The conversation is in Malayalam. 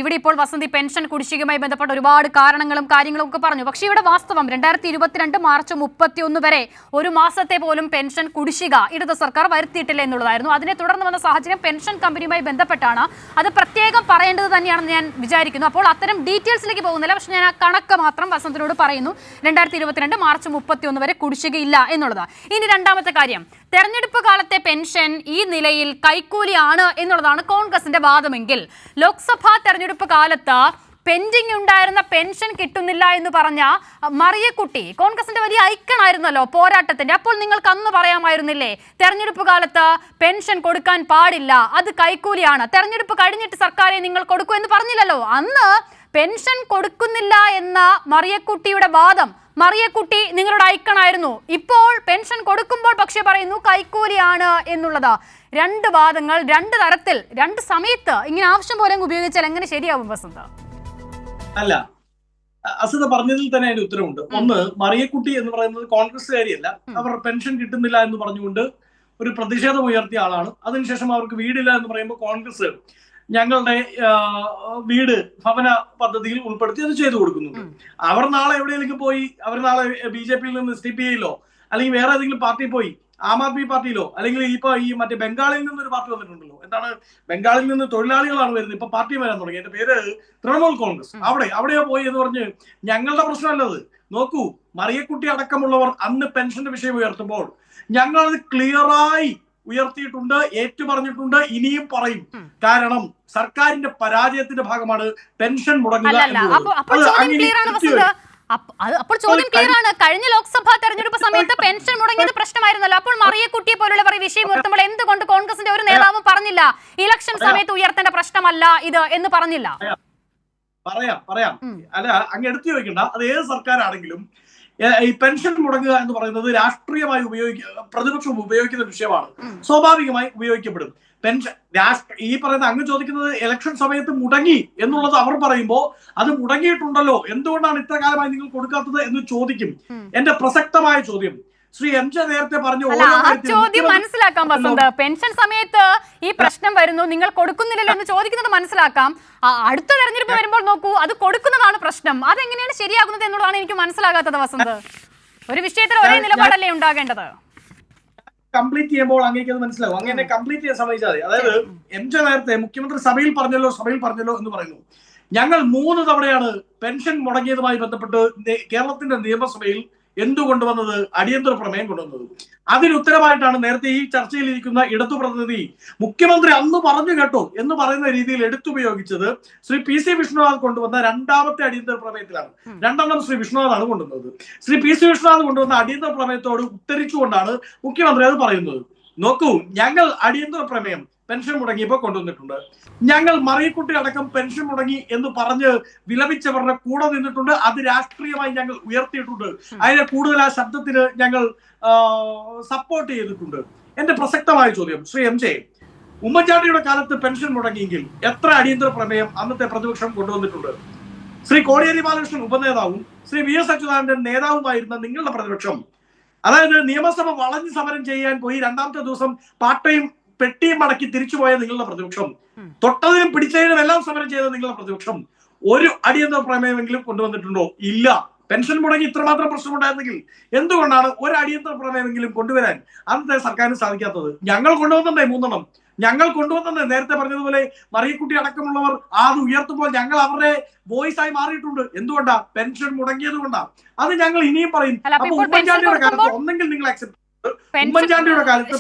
ഇവിടെ ഇപ്പോൾ വസന്തി പെൻഷൻ കുടിശ്ശികയുമായി ബന്ധപ്പെട്ട ഒരുപാട് കാരണങ്ങളും കാര്യങ്ങളും ഒക്കെ പറഞ്ഞു. പക്ഷേ ഇവിടെ വാസ്തവം 2022 മാർച്ച് 31 വരെ ഒരു മാസത്തെ പോലും പെൻഷൻ കുടിശ്ശിക ഇടത് സർക്കാർ വരുത്തിയിട്ടില്ല എന്നുള്ളതായിരുന്നു. അതിനെ തുടർന്ന് വന്ന സാഹചര്യം പെൻഷൻ കമ്പനിയുമായി ബന്ധപ്പെട്ടാണ്. അത് പ്രത്യേകം പറയേണ്ടത് തന്നെയാണെന്ന് ഞാൻ വിചാരിക്കുന്നു. അപ്പോൾ അത്തരം ഡീറ്റെയിൽസിലേക്ക് പോകുന്നില്ല. പക്ഷേ ഞാൻ ആ കണക്ക് മാത്രം വസന്തിനോട് പറയുന്നു. 2022 മാർച്ച് 31 വരെ കുടിശ്ശികയില്ല എന്നുള്ളതാണ്. ഇനി രണ്ടാമത്തെ കാര്യം, തെരഞ്ഞെടുപ്പ് കാലത്തെ പെൻഷൻ ഈ നിലയിൽ കൈക്കൂലിയാണ് എന്നുള്ളതാണ് കോൺഗ്രസിന്റെ വാദമെങ്കിൽ ലോക്സഭാ തെരഞ്ഞെടുപ്പ് കാലത്ത് പെൻഡിംഗ് ഉണ്ടായിരുന്ന പെൻഷൻ കിട്ടുന്നില്ല എന്ന് പറഞ്ഞ മറിയക്കുട്ടി കോൺഗ്രസിന്റെ വലിയ ഐക്കൺ ആയിരുന്നല്ലോ പോരാട്ടത്തിന്റെ. അപ്പോൾ നിങ്ങൾക്ക് അന്ന് പറയാമായിരുന്നില്ലേ തെരഞ്ഞെടുപ്പ് കാലത്ത് പെൻഷൻ കൊടുക്കാൻ പാടില്ല, അത് കൈക്കൂലിയാണ്, തെരഞ്ഞെടുപ്പ് കഴിഞ്ഞിട്ട് സർക്കാരെ നിങ്ങൾ കൊടുക്കൂ എന്ന് പറഞ്ഞില്ലല്ലോ. അന്ന് പെൻഷൻ കൊടുക്കുന്നില്ല എന്ന മറിയക്കുട്ടിയുടെ വാദം, മറിയക്കുട്ടി നിങ്ങളുടെ ഐക്കണായിരുന്നു. ഇപ്പോൾ പെൻഷൻ കൊടുക്കുമ്പോൾ പക്ഷേ പറയുന്നു കൈക്കൂലിയാണ് എന്നുള്ളത്. രണ്ട് വാദങ്ങൾ, രണ്ട് തരത്തിൽ, രണ്ട് സമയത്ത് ഇങ്ങനെ ആവശ്യം പോലെ ഉപയോഗിച്ചാൽ എങ്ങനെ ശരിയാവും വസന്ത? അല്ല, അസത പറഞ്ഞതിൽ തന്നെ അതിന്റെ ഉത്തരവുണ്ട്. ഒന്ന്, മറിയക്കുട്ടി എന്ന് പറയുന്നത് കോൺഗ്രസ്സുകാരിയല്ല. അവർ പെൻഷൻ കിട്ടുന്നില്ല എന്ന് പറഞ്ഞുകൊണ്ട് ഒരു പ്രതിഷേധം ഉയർത്തിയ ആളാണ്. അതിനുശേഷം അവർക്ക് വീടില്ല എന്ന് പറയുമ്പോൾ കോൺഗ്രസ് ഞങ്ങളുടെ വീട് ഭവന പദ്ധതിയിൽ ഉൾപ്പെടുത്തി അത് ചെയ്തു കൊടുക്കുന്നുണ്ട്. അവർ നാളെ എവിടെയെങ്കിലും പോയി, അവർ നാളെ BJP-യിൽ നിന്ന് CPI-യിലോ അല്ലെങ്കിൽ വേറെ ഏതെങ്കിലും പാർട്ടി പോയി, ആം ആദ്മി പാർട്ടിയിലോ, അല്ലെങ്കിൽ ഇപ്പൊ ഈ മറ്റേ ബംഗാളിൽ നിന്നൊരു പാർട്ടി വന്നിട്ടുണ്ടല്ലോ, എന്താണ്, ബംഗാളിൽ നിന്ന് തൊഴിലാളികളാണ് വരുന്നത്, ഇപ്പൊ പാർട്ടി വരാൻ തുടങ്ങി, എന്റെ പേര് തൃണമൂൽ കോൺഗ്രസ്, അവിടെയോ പോയി എന്ന് പറഞ്ഞ് ഞങ്ങളുടെ പ്രശ്നമല്ലത്. നോക്കൂ, മറിയക്കുട്ടി അടക്കമുള്ളവർ അന്ന് പെൻഷന്റെ വിഷയം ഉയർത്തുമ്പോൾ ഞങ്ങളത് ക്ലിയറായി ഉയർത്തിയിട്ടുണ്ട്, ഏറ്റുപറഞ്ഞിട്ടുണ്ട്, ഇനിയും പറയും. കാരണം സർക്കാരിന്റെ പരാജയത്തിന്റെ ഭാഗമാണ് പെൻഷൻ മുടങ്ങുക. അപ്പോൾ ചോദ്യം ക്ലിയർ ആണ്. കഴിഞ്ഞ ലോക്സഭാ തെരഞ്ഞെടുപ്പ് സമയത്ത് പെൻഷൻ മുടങ്ങിയത് പ്രശ്നമായിരുന്നല്ലോ. അപ്പോൾ മറിയക്കുട്ടിയെ പോലുള്ളവർ ഈ വിഷയം ഉയർത്തുമ്പോൾ എന്തുകൊണ്ട് കോൺഗ്രസിന്റെ ഒരു നേതാവും പറഞ്ഞില്ല ഇലക്ഷൻ സമയത്ത് ഉയർത്തേണ്ട പ്രശ്നമല്ല ഇത് എന്ന് പറഞ്ഞില്ല? പറയാം. അല്ല, അങ്ങ് എടുത്തു ചോദിക്കണ്ട. അത് ഏത് സർക്കാരാണെങ്കിലും ഈ പെൻഷൻ മുടങ്ങുക എന്ന് പറയുന്നത് രാഷ്ട്രീയമായി പ്രതിപക്ഷം ഉപയോഗിക്കുന്ന വിഷയമാണ്. സ്വാഭാവികമായി ഉപയോഗിക്കപ്പെടും. പെൻഷൻ ഈ പറയുന്ന അങ്ങ് ചോദിക്കുന്നത് ഇലക്ഷൻ സമയത്ത് മുടങ്ങി എന്നുള്ളത് അവർ പറയുമ്പോൾ അത് മുടങ്ങിയിട്ടുണ്ടല്ലോ, എന്തുകൊണ്ടാണ് ഇത്ര കാലമായി നിങ്ങൾ കൊടുക്കാത്തത് എന്ന് ചോദിക്കും. എന്റെ പ്രസക്തമായ ചോദ്യം ശ്രീ MJ നേരത്തെ പറഞ്ഞു. ചോദ്യം മനസ്സിലാക്കാം വസന്ത്. പെൻഷൻ സമയത്ത് ഈ പ്രശ്നം വരുന്നു, നിങ്ങൾ കൊടുക്കുന്നില്ലല്ലോ എന്ന് ചോദിക്കുന്നത് മനസ്സിലാക്കാം. അടുത്ത തെരഞ്ഞെടുപ്പ് വരുമ്പോൾ നോക്കൂ, അത് കൊടുക്കുന്നതാണ് പ്രശ്നം. അതെങ്ങനെയാണ് ശരിയാകുന്നത് എന്നുള്ളതാണ് എനിക്ക് മനസ്സിലാകാത്തത് വസന്ത്. ഒരു വിഷയത്തിൽ ഒരേ നിലപാടല്ലേ ഉണ്ടാകേണ്ടത്? കംപ്ലീറ്റ് ചെയ്യുമ്പോൾ അങ്ങേക്ക് അത് മനസ്സിലാവും. അങ്ങനെ കംപ്ലീറ്റ് ചെയ്യാൻ സമ്മതിച്ചാൽ മതി. അതായത് MJ നേരത്തെ മുഖ്യമന്ത്രി സഭയിൽ പറഞ്ഞല്ലോ എന്ന് പറയുന്നു. ഞങ്ങൾ 3 തവണയാണ് പെൻഷൻ മുടങ്ങിയതുമായി ബന്ധപ്പെട്ട് കേരളത്തിന്റെ നിയമസഭയിൽ എന്തുകൊണ്ടുവന്നത്, അടിയന്തര പ്രമേയം കൊണ്ടുവന്നത്. അതിന് ഉത്തരമായിട്ടാണ് നേരത്തെ ഈ ചർച്ചയിൽ ഇരിക്കുന്ന ഇടതു പ്രതിനിധി മുഖ്യമന്ത്രി അന്ന് പറഞ്ഞു കേട്ടോ എന്ന് പറയുന്ന രീതിയിൽ എടുത്തുപയോഗിച്ചത് ശ്രീ PC വിഷ്ണുനാഥ് കൊണ്ടുവന്ന രണ്ടാമത്തെ അടിയന്തര പ്രമേയത്തിലാണ്. 2 ശ്രീ വിഷ്ണുനാഥാണ് കൊണ്ടുവന്നത്. ശ്രീ PC വിഷ്ണുനാഥ് കൊണ്ടുവന്ന അടിയന്തര പ്രമേയത്തോട് ഉത്തരിച്ചുകൊണ്ടാണ് മുഖ്യമന്ത്രി അത് പറയുന്നത്. നോക്കൂ, ഞങ്ങൾ അടിയന്തര പ്രമേയം പെൻഷൻ മുടങ്ങിയപ്പോൾ കൊണ്ടുവന്നിട്ടുണ്ട്. ഞങ്ങൾ മറിയക്കുട്ടി അടക്കം പെൻഷൻ മുടങ്ങി എന്ന് പറഞ്ഞ് വിലപിച്ചവരുടെ കൂടെ നിന്നിട്ടുണ്ട്. അത് രാഷ്ട്രീയമായി ഞങ്ങൾ ഉയർത്തിയിട്ടുണ്ട്. അതിനെ കൂടുതൽ ആ ശബ്ദത്തിന് ഞങ്ങൾ സപ്പോർട്ട് ചെയ്തിട്ടുണ്ട്. എന്റെ പ്രസക്തമായ ചോദ്യം ശ്രീ MJ, ഉമ്മൻചാണ്ടിയുടെ കാലത്ത് പെൻഷൻ മുടങ്ങിയെങ്കിൽ എത്ര അടിയന്തര പ്രമേയം അന്നത്തെ പ്രതിപക്ഷം കൊണ്ടുവന്നിട്ടുണ്ട്? ശ്രീ കോടിയേരി ബാലകൃഷ്ണൻ ഉപനേതാവും ശ്രീ VS അച്യുതാനന്ദൻ നേതാവുമായിരുന്ന നിങ്ങളുടെ പ്രതിപക്ഷം, അതായത് നിയമസഭ വളഞ്ഞ് സമരം ചെയ്യാൻ പോയി 2ാമത്തെ ദിവസം പാട്ടയും പെട്ടിയും മടക്കി തിരിച്ചുപോയ നിങ്ങളുടെ പ്രതിപക്ഷം, തൊട്ടതിനും പിടിച്ചതിനും എല്ലാം സമരം ചെയ്ത നിങ്ങളുടെ പ്രതിപക്ഷം ഒരു അടിയന്തര പ്രമേയമെങ്കിലും കൊണ്ടുവന്നിട്ടുണ്ടോ? ഇല്ല. പെൻഷൻ മുടങ്ങി ഇത്രമാത്രം പ്രശ്നമുണ്ടായിരുന്നെങ്കിൽ എന്തുകൊണ്ടാണ് ഒരു അടിയന്തര പ്രമേയമെങ്കിലും കൊണ്ടുവരാൻ അന്നത്തെ സർക്കാരിന് സാധിക്കാത്തത്? ഞങ്ങൾ കൊണ്ടുവന്നേ 3 ഞങ്ങൾ കൊണ്ടുവന്നേ. നേരത്തെ പറഞ്ഞതുപോലെ മറിയക്കുട്ടി അടക്കമുള്ളവർ അത് ഉയർത്തുമ്പോൾ ഞങ്ങൾ അവരുടെ വോയിസ് ആയി മാറിയിട്ടുണ്ട്. എന്തുകൊണ്ടാ? പെൻഷൻ മുടങ്ങിയത് കൊണ്ടാ. അത് ഞങ്ങൾ ഇനിയും പറയും. അപ്പൊ ഉമ്മൻചാണ്ടിയുടെ കാലത്ത് ഒന്നെങ്കിൽ നിങ്ങൾ അക്സെപ്റ്റ്, ഉമ്മൻചാണ്ടിയുടെ കാലത്ത്